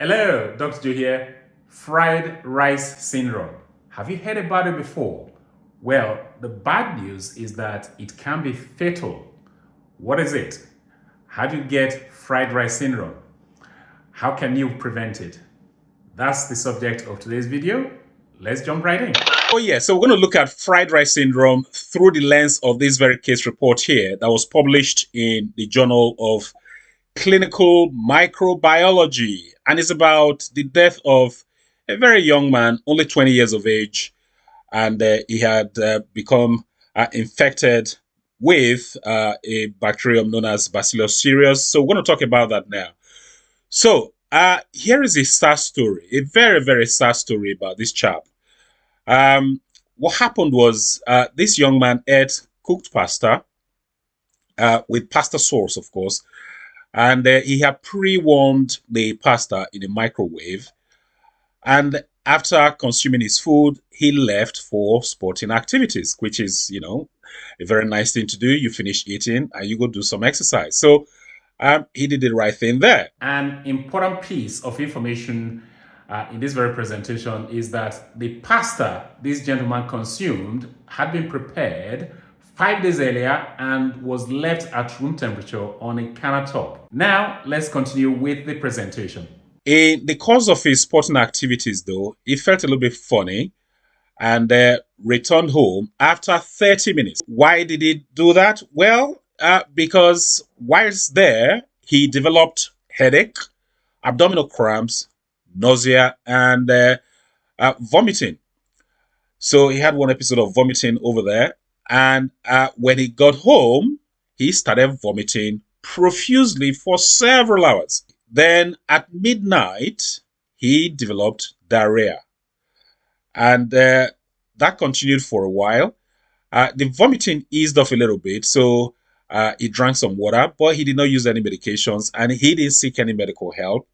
Hello, Dr. Joe here. Fried rice syndrome. Have you heard about it before? Well, the bad news is that it can be fatal. What is it? How do you get fried rice syndrome? How can you prevent it? That's the subject of today's video. Let's jump right in. Oh yeah, so we're going to look at fried rice syndrome through the lens of this very case report here that was published in the Journal of Clinical Microbiology, and it's about the death of a very young man, only 20 years of age, and he had become infected with a bacterium known as Bacillus cereus. So we're going to talk about that now. So here is a sad story, a very, very sad story about this chap. What happened was this young man ate cooked pasta with pasta sauce, of course, and he had pre-warmed the pasta in a microwave. And after consuming his food, he left for sporting activities, which is, a very nice thing to do. You finish eating and you go do some exercise. So he did the right thing there. An important piece of information in this very presentation is that the pasta this gentleman consumed had been prepared 5 days earlier and was left at room temperature on a countertop. Now, let's continue with the presentation. In the course of his sporting activities, though, he felt a little bit funny and returned home after 30 minutes. Why did he do that? Well, because whilst there, he developed headache, abdominal cramps, nausea, and vomiting. So he had one episode of vomiting over there. And when he got home, he started vomiting profusely for several hours. Then at midnight, he developed diarrhea. And that continued for a while. The vomiting eased off a little bit, so he drank some water, but he did not use any medications and he didn't seek any medical help.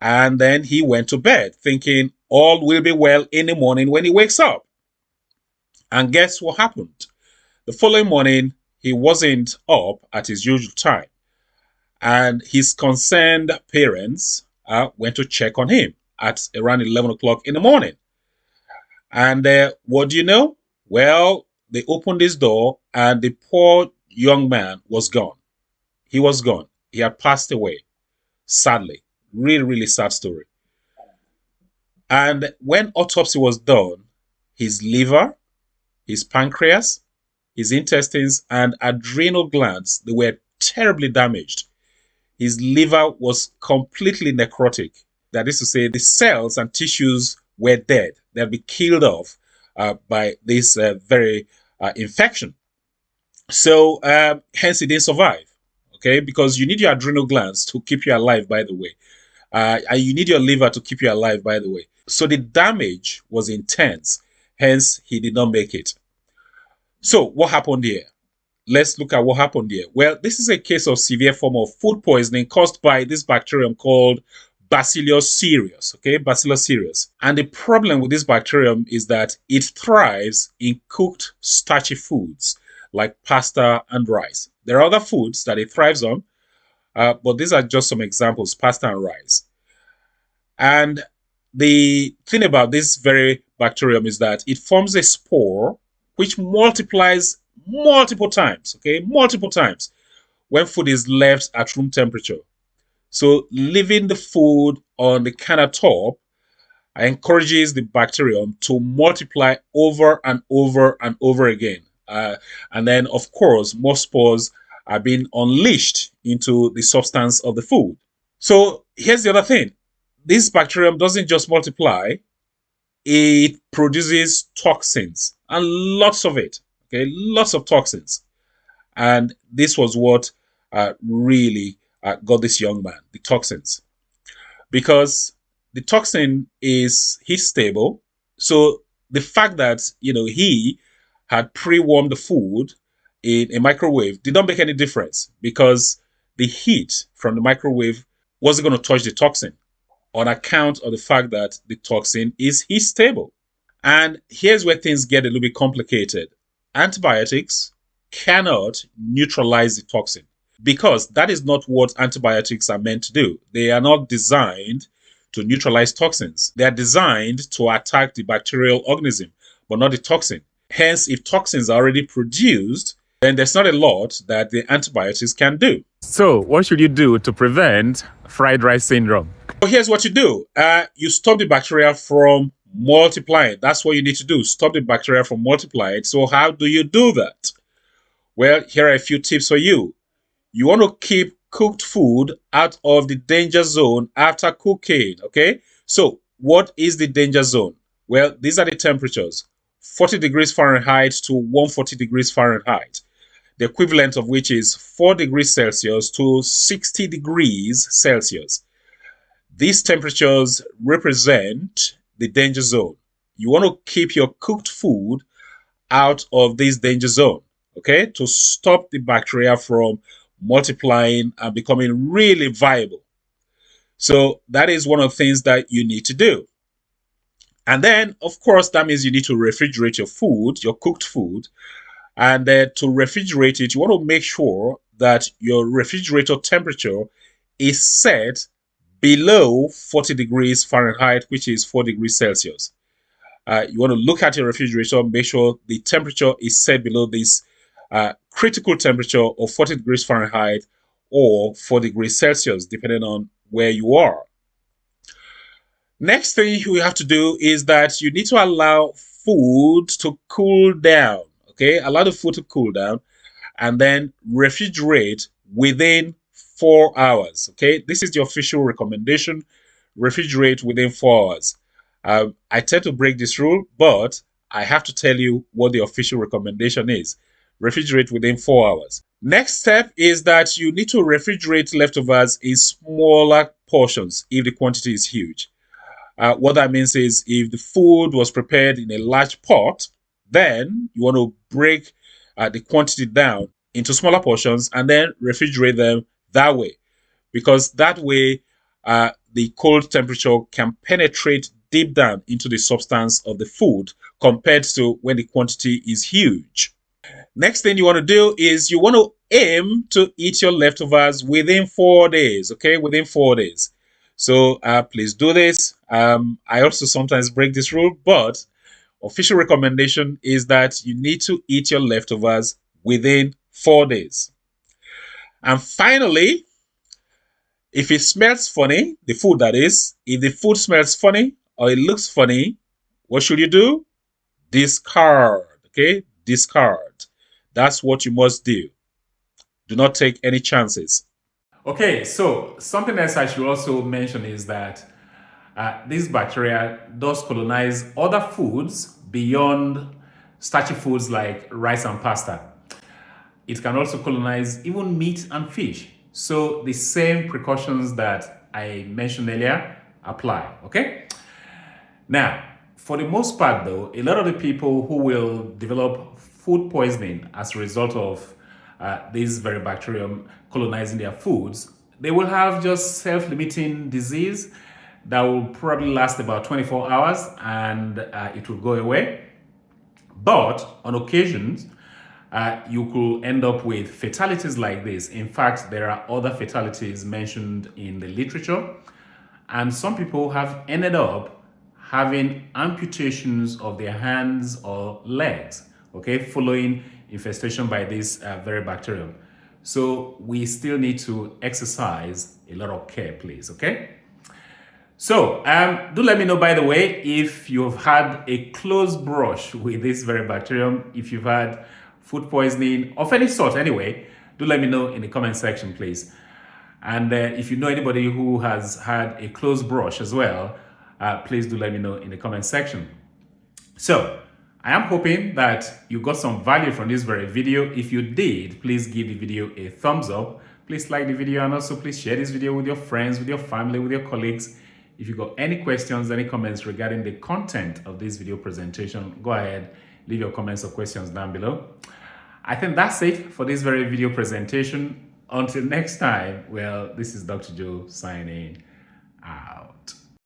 And then he went to bed thinking all will be well in the morning when he wakes up. And guess what happened? The following morning, he wasn't up at his usual time. And his concerned parents went to check on him at around 11 o'clock in the morning. And what do you know? Well, they opened his door and the poor young man was gone. He was gone. He had passed away, sadly. Really, really sad story. And when autopsy was done, his liver, his pancreas, his intestines, and adrenal glands, they were terribly damaged. His liver was completely necrotic. That is to say, the cells and tissues were dead. They had been killed off by this very infection. So hence he didn't survive. Okay, because you need your adrenal glands to keep you alive, by the way. And you need your liver to keep you alive, by the way. So the damage was intense. Hence, he did not make it. So what happened here? Let's look at what happened here. Well, this is a case of severe form of food poisoning caused by this bacterium called Bacillus cereus, okay, Bacillus cereus. And the problem with this bacterium is that it thrives in cooked starchy foods like pasta and rice. There are other foods that it thrives on, but these are just some examples, pasta and rice. And the thing about this very bacterium is that it forms a spore which multiplies multiple times, okay, multiple times when food is left at room temperature. So leaving the food on the countertop encourages the bacterium to multiply over and over and over again. And then, of course, more spores are being unleashed into the substance of the food. So here's the other thing. This bacterium doesn't just multiply, it produces toxins, and lots of it. Okay, lots of toxins. And this was what really got this young man, the toxins. Because the toxin is heat stable. So the fact that, he had pre-warmed the food in a microwave did not make any difference because the heat from the microwave wasn't going to touch the toxin on account of the fact that the toxin is heat stable. And here's where things get a little bit complicated. Antibiotics cannot neutralize the toxin because that is not what antibiotics are meant to do. They are not designed to neutralize toxins. They are designed to attack the bacterial organism, but not the toxin. Hence, if toxins are already produced, then there's not a lot that the antibiotics can do. So, what should you do to prevent fried rice syndrome? So here's what you do. You stop the bacteria from multiplying. That's what you need to do. Stop the bacteria from multiplying. So how do you do that? Well, here are a few tips for you. You want to keep cooked food out of the danger zone after cooking, okay? So what is the danger zone? Well, these are the temperatures. 40 degrees Fahrenheit to 140 degrees Fahrenheit. The equivalent of which is 4 degrees Celsius to 60 degrees Celsius. These temperatures represent the danger zone. You want to keep your cooked food out of this danger zone, okay, to stop the bacteria from multiplying and becoming really viable. So that is one of the things that you need to do. And then, of course, that means you need to refrigerate your food, your cooked food. And to refrigerate it, you want to make sure that your refrigerator temperature is set below 40 degrees Fahrenheit, which is 4 degrees Celsius. You want to look at your refrigerator, make sure the temperature is set below this critical temperature of 40 degrees Fahrenheit or 4 degrees Celsius, depending on where you are. Next thing you have to do is that you need to allow food to cool down, okay? Allow the food to cool down and then refrigerate within 4 hours, okay? This is the official recommendation, refrigerate within 4 hours. I tend to break this rule, but I have to tell you what the official recommendation is. Refrigerate within 4 hours. Next step is that you need to refrigerate leftovers in smaller portions if the quantity is huge. What that means is if the food was prepared in a large pot, then you want to break the quantity down into smaller portions and then refrigerate them that way. Because that way, the cold temperature can penetrate deep down into the substance of the food compared to when the quantity is huge. Next thing you want to do is you want to aim to eat your leftovers within 4 days, okay? Within 4 days. So please do this. I also sometimes break this rule, but official recommendation is that you need to eat your leftovers within 4 days. And finally, if it smells funny, the food that is, if the food smells funny or it looks funny, what should you do? Discard, okay? Discard. That's what you must do. Do not take any chances. Okay, so something else I should also mention is that this bacteria does colonize other foods beyond starchy foods like rice and pasta. It can also colonize even meat and fish. So the same precautions that I mentioned earlier apply, okay? Now, for the most part though, a lot of the people who will develop food poisoning as a result of this very bacterium colonizing their foods, they will have just self-limiting disease that will probably last about 24 hours and it will go away. But on occasions, you could end up with fatalities like this. In fact, there are other fatalities mentioned in the literature, and some people have ended up having amputations of their hands or legs, okay, following infestation by this very bacterium. So we still need to exercise a lot of care, please, okay? So do let me know, by the way, if you've had a close brush with this very bacterium, if you've had food poisoning of any sort anyway, do let me know in the comment section, please. And if you know anybody who has had a close brush as well, please do let me know in the comment section. So I am hoping that you got some value from this very video. If you did, please give the video a thumbs up. Please like the video and also please share this video with your friends, with your family, with your colleagues. If you got any questions, any comments regarding the content of this video presentation, go ahead, leave your comments or questions down below. I think that's it for this very video presentation. Until next time, well, this is Dr. Joe signing.